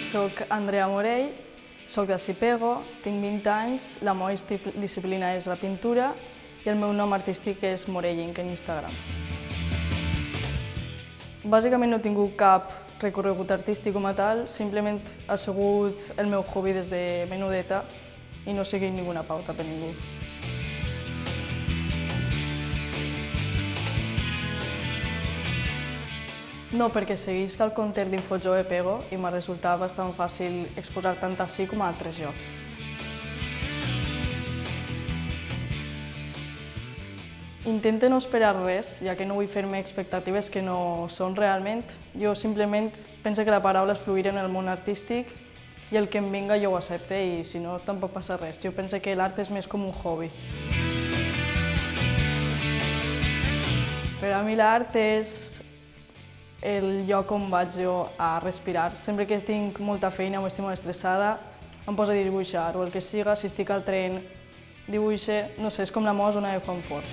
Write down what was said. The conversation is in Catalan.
Soc Andrea Morell, soc de Sipego, tinc 20 anys, la meva disciplina és la pintura i el meu nom artístic és Morellink en Instagram. Bàsicament no he tingut cap recorregut artístic com a tal, simplement ha sigut el meu hobby des de menudeta i no he seguit ninguna pauta per ningú. No, perquè seguisc el compte d'Infojove Pego i m'ha resultat bastant fàcil exposar tant ací com a altres llocs. Intento no esperar res, ja que no vull fer-me expectatives que no són realment. Jo simplement penso que la paraula és fluir en el món artístic i el que em vinga jo ho accepte i si no tampoc passa res. Jo penso que l'art és més com un hobby. Per a mi l'art és el lloc on vaig jo a respirar. Sempre que tinc molta feina o estic molt estressada, em poso a dibuixar o el que siga, si estic al tren, dibuixe, no sé, és com la meva zona de confort.